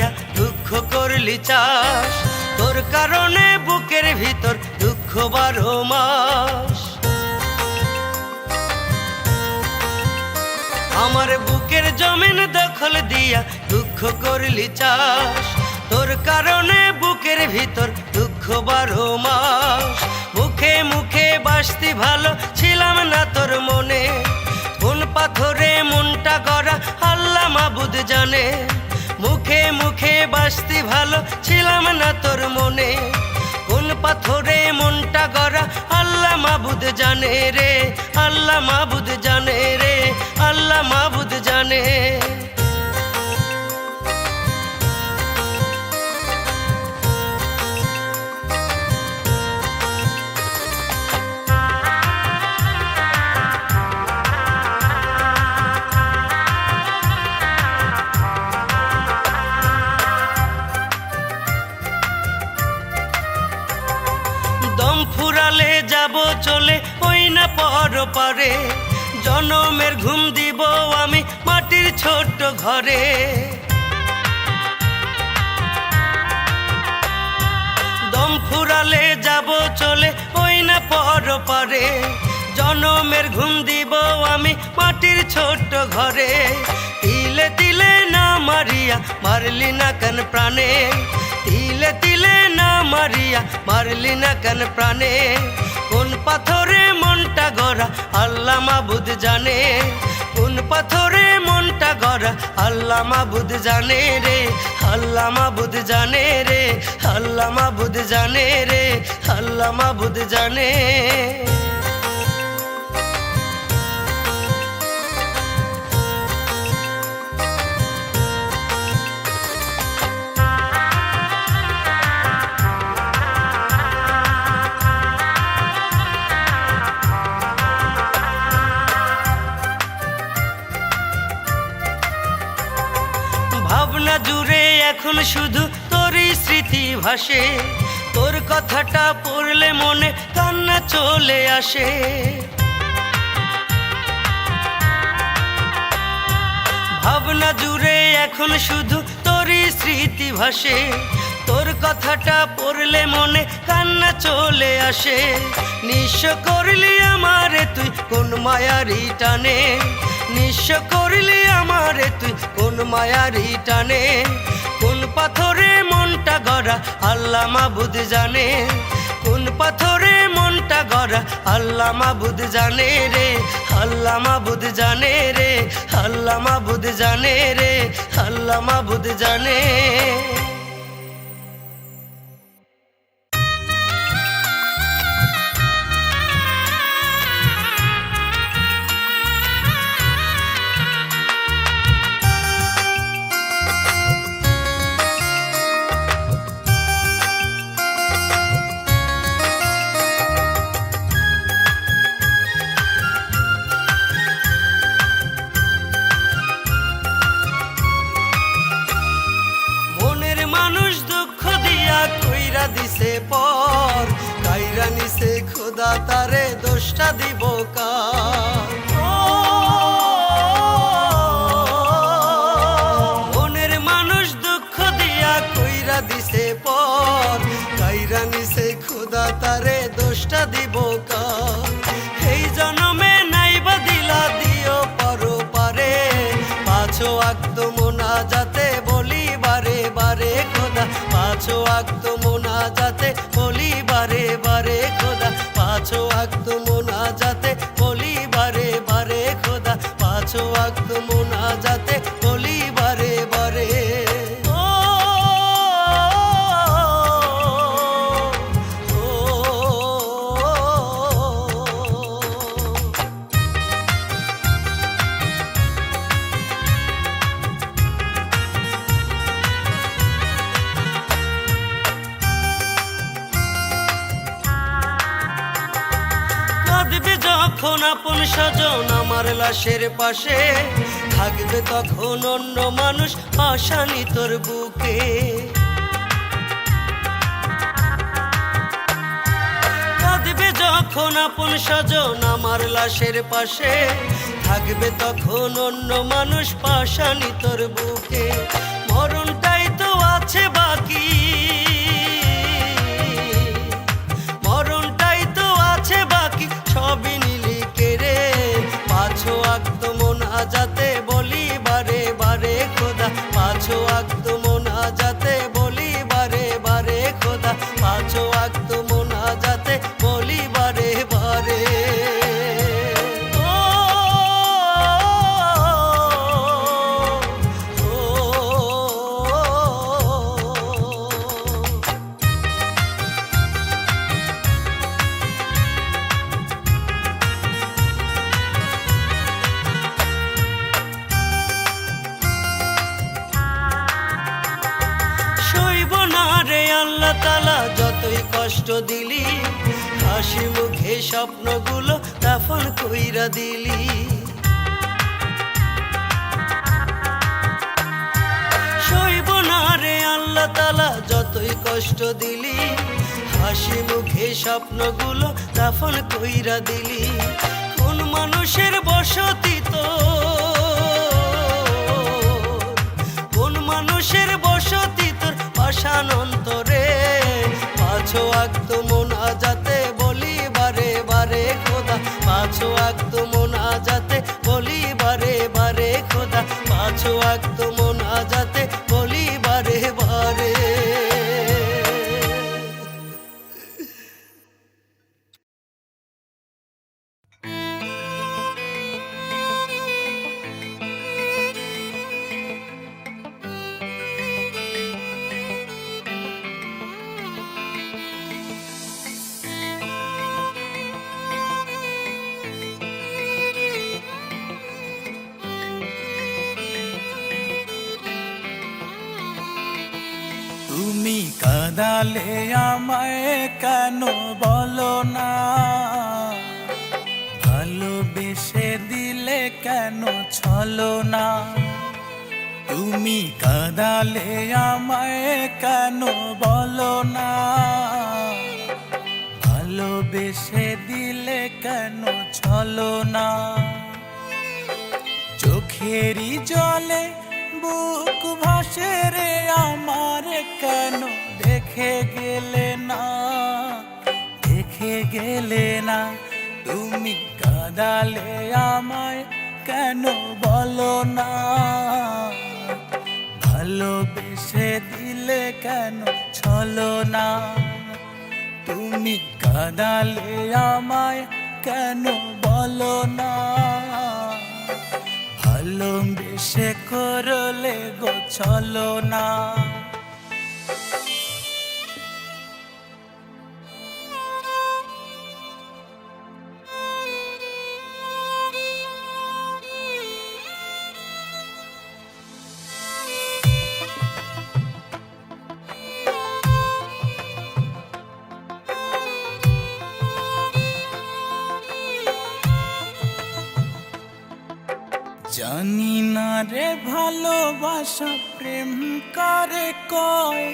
দিয়া দুঃখ করলি চাষ, তোর কারণে বুকের ভিতর দুঃখ 12 মাস। আমার বুকের জমিন দখল দিয়া দুঃখ করলি চাষ, তোর কারণে বুকের ভিতর দুঃখ 12 মাস। মুখে মুখে বাসতি ভালো ছিলাম না তোর মনে, কোন পাথরে মনটা গড়া আল্লাহ মাবুদ জানে। মুখে মুখে বাসতি ভালো ছিলাম না তোর মনে, কোন পাথরে মনটা গড়া আল্লাহ মাবুদ জানে রে, আল্লাহ মাবুদ জানে রে, আল্লাহ মাবুদ জানে। দম ফুরালে যাব চলে ওই না পর পারে, জনমের ঘুম দিব আমি মাটির ছোট্ট ঘরে। দম ফুরালে যাব চলে ওই না পর পারে, জনমের ঘুম দিব আমি মাটির ছোট্ট ঘরে। তিলে তিলে না মারিয়া মারলি না কেন প্রাণে, তিলে তিলে না মারিয়া মারলি না কেন প্রাণে। কোন পাথরে মনটা গড়া আল্লাহ মাবুদ জানে, কোন পাথরে মনটা গড়া আল্লাহ মাবুদ জানে রে, আল্লাহ মাবুদ জানে রে, আল্লাহ মাবুদ জানে রে, আল্লাহ মাবুদ জানে। ভাবনা জুড়ে এখন শুধু তোরই স্মৃতি ভাসে, তোর কথাটা পড়লে মনে কান্না চলে আসে। ভাবনা জুড়ে এখন শুধু তোরই স্মৃতি ভাসে, তোর কথাটা পড়লে মনে কান্না চলে আসে। নিঃস্ব করলি আমারে তুই কোন মায়ারি টানে, নিঃস্ব করলি আমারে তুই কোন মায়ারি টানে। কোন পাথরে মনটা গড়া আল্লাহ মাবুদ জানে, কোন পাথরে মনটা গড়া আল্লাহ মাবুদ জানে রে, আল্লাহ মাবুদ জানে রে, আল্লাহ মাবুদ জানে রে, আল্লাহ মাবুদ জানে। দিছে পর কাইরা নিছে খোদা তারে দোষটা দিব কার। মনের মানুষ দুঃখ দিয়া কইরা দিছে পর কাইরা নিছে খোদা তারে দোষটা দিব কার। এই জনমে নাইবা দিলা দিও পারো পারে, পাঁচো ওয়াক্ত মোনাজাতে বলি বারে বারে খোদা, পাঁচো ওয়াক্ত মোনাজাতে বলি বারে বারে খোদা, পাঁচো ওয়াক্ত মোনাজাতে বলি বারে বারে খোদা, পাঁচো ওয়াক্ত মোনাজাতে বলি বারে বারে। যখন আপন স্বজন আমার লাশের পাশে থাকবে, তখন অন্য মানুষ আসানি তোর বুকে। কাঁদবে যখন আপন স্বজন আমার লাশের পাশে থাকবে, তখন অন্য মানুষ পাশানি তোর বুকে। মরণটাই তো আছে বাকি, মরণটাই তো আছে বাকি, সবই নিলি কেড়ে। পাঁচো ওয়াক্ত মোনাজাতে বলি বারে বারে খোদা, পাঁচো ওয়াক্ত মোনাজাতে বলি বারে বারে খোদা, পাঁচো ওয়াক্ত মোনাজাতে বলি বারে বারে। সইব না রে আল্লাহ তাআলা যতই কষ্ট দিলি, হাসি মুখে স্বপ্নগুলো দাফন কইরা দিলি। সইব না রে আল্লাহ তাআলা যতই কষ্ট দিলি, হাসি মুখে স্বপ্নগুলো দাফন কইরা দিলি। কোন মানুষের বসতি তো, কোন মানুষের বসতি তোর পাষাণ অন্তরে। পাঁচো ওয়াক্ত মোনাজাতে বলি বারে বারে খোদা, পাঁচো ওয়াক্ত মোনাজাতে বলি বারে বারে খোদা, পাঁচো ওয়াক্ত মোনাজাতে বলি বারে বারে। তুমি কাঁদালে আমায় কেন বলো না, ভালোবেসে দিলে কেন ছলো না। তুমি কাঁদালে আমায় কেন বলো না, ভালোবেসে দিলে কেন ছলো না। চোখেরই জলে বুক ভাসে রে আমার, কেন দেখে গেলে না, দেখে গেলে না। তুমি কাঁদালে আমায় কেন বলো না, ভালোবেসে দিলে কেন ছলো না। তুমি কাঁদালে আমায় কেন বলো না, ভালোবেসে করলে গো ছলো না। জানি না রে ভালোবাসা প্রেম করে কয়,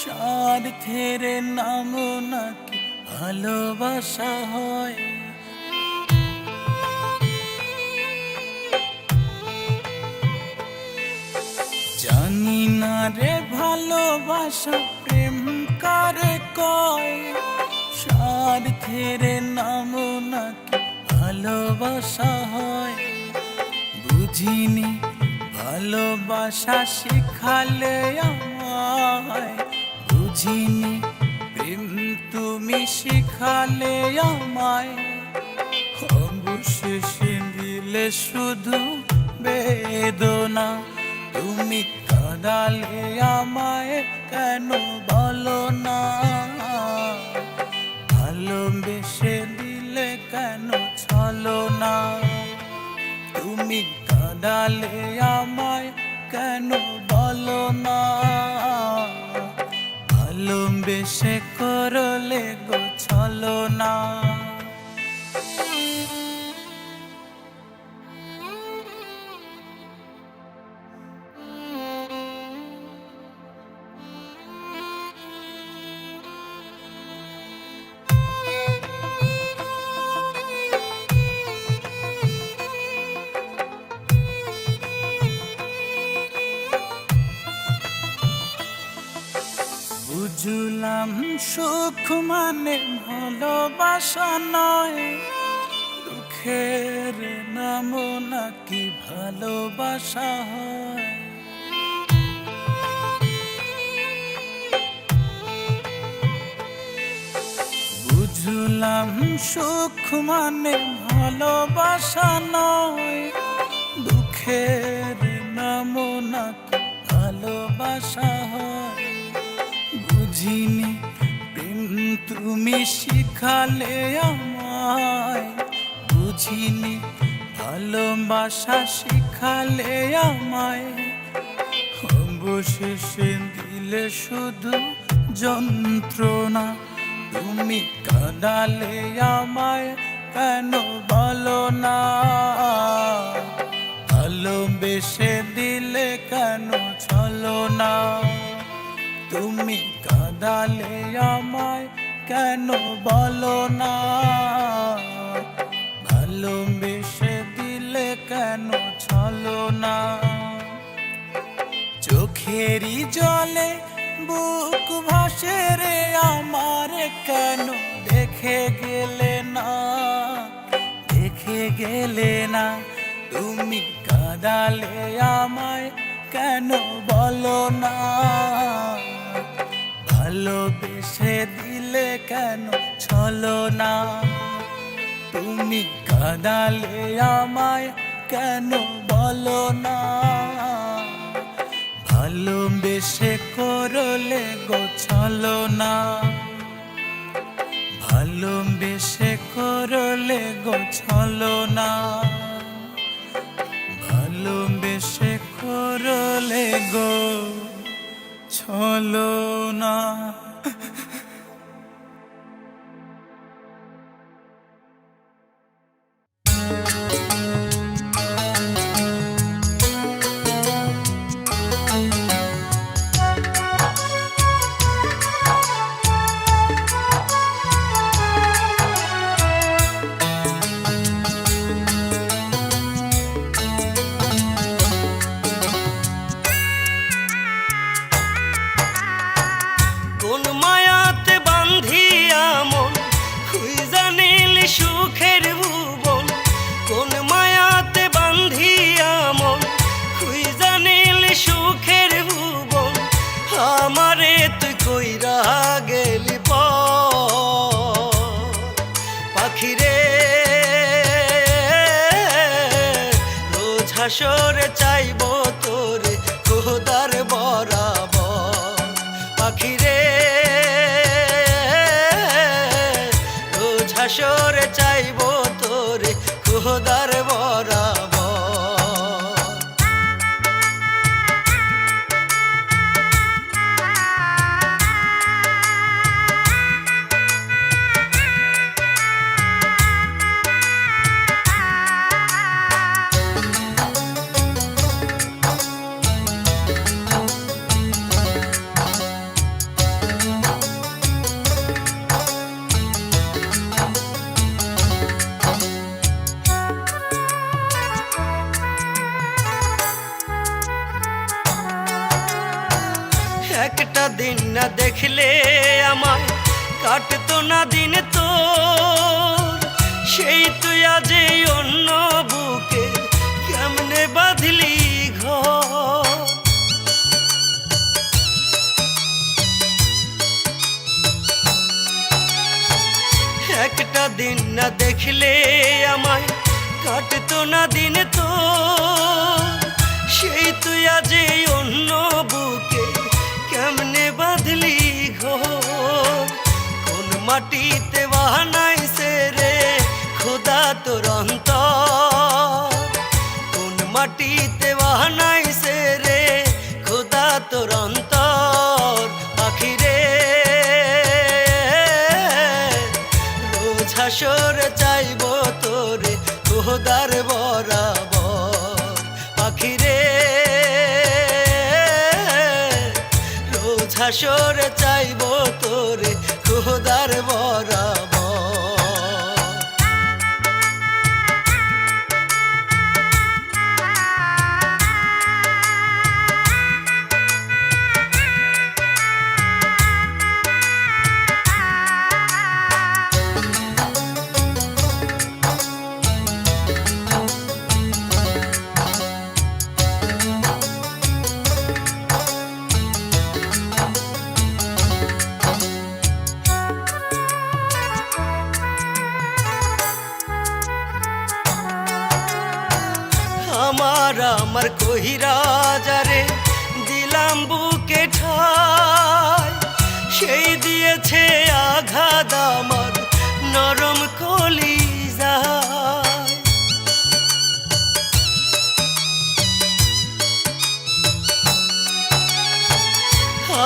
স্বার্থের নাম নাকি ভালোবাসা হয়। জানি না রে ভালোবাসা প্রেম করে কয়, স্বার্থের নাম নাকি ভালোবাসা হয়। বুঝিনি ভালোবাসা শিখালে আমায়, বুঝিনি প্রেম তুমি শিখালে আমায়। অবশেষে দিলে শুধু বেদনা, তুমি কাঁদালে আমায় কেন বলো না, ভালোবেসে দিলে কেন ছলো না। তুমি কাঁদালে আমায় কেন বলো না, ভালোবেসে করলে গো ছলো না। বুঝলাম সুখ মানে ভালোবাসা নয়, দুঃখের নামও নাকি ভালোবাসা হয়। বুঝলাম সুখ মানে ভালোবাসা নয়, দুঃখের নামও নাকি ভালোবাসা হয়। বুঝিনি প্রেম তুমি শিখালে আমায়, বুঝিনি ভালোবাসা শিখালে আমায়। অবশেষে দিলে শুধু যন্ত্রণা, তুমি কাঁদালে আমায় কেন বলো না? ভালোবেসে দিলে কেন ছলো না? তুমি কাঁদালে আমায় কেন বলো না? ভালোবেসে দিলে কেন ছলো না? চোখেরই জলে বুক ভাসে রে আমার, কেন দেখে গেলে না? দেখে গেলে না? তুমি কাঁদালে আমায় কেন বলো না? ভালোবেসে দিলে কেন ছলো না? তুমি কাঁদালে আমায় কেন বলো না? ভালোবেসে করলে গোছালো না, ভালোবেসে করলে গোছালো না, ভালোবেসে করলে গোছালো না। কোন মায়াতে বান্ধিয়া মন খুঁজা নিলি সুখের ভুবন, কোন মায়াতে বান্ধিয়া মন খুঁজা নিলি সুখের ভুবন। আমারে তুই কইরা গেলি পাখিরে, রোজ হাসরে চাইব তোরে খোদার বরাবর। পাখিরে রোজ হাসরে চাইব তোরে খোদার বরাবর। একটা দিন না দেখলে আমায় কাটতো না দিন তোর, সেই তুই আজ এই অন্য বুকে কেমনে বাঁধলি ঘর। একটা দিন না দেখলে আমায় কাটতো না দিন তোর, সেই তুই আজ এই অন্য বুকে কেমনে বাঁধলি ঘর। কোন মাটিতে বানাইছে রে খোদা তোর অন্তর, কোন মাটিতে বানাইছে রে খোদা তোর অন্তর। পাখিরে রোজ হাসরে চাইব তোরে খোদার বরাবর। পাখিরে রোজ হাসরে চাইব তোরে খোদার বরাবর। আমার কহিরাজারে দিলাম বুকে ঠাই, সেই দিয়েছে আঘাত আমার নরম কলিজায়।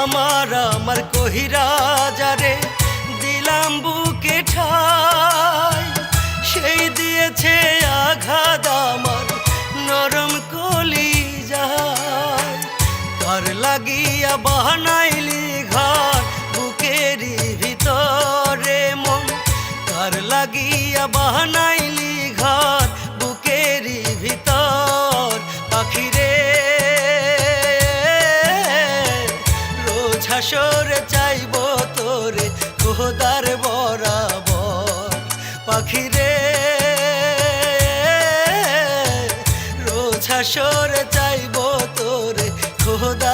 আমার কহিরাজারে দিলাম বুকে ঠাই, সেই দিয়েছে আঘাত আমার নরম কলিজায়। কার লাগিয়া বানাইলি ঘর বুকেরই ভিতরে মন, কার লাগিয়া বানাইলি ঘর বুকেরই ভিতর। পাখিরে রোজ হাসরে চাইব তোরে খোদার বরাবর। পাখিরে রোজ হাসরে চাইব তোরে খোদা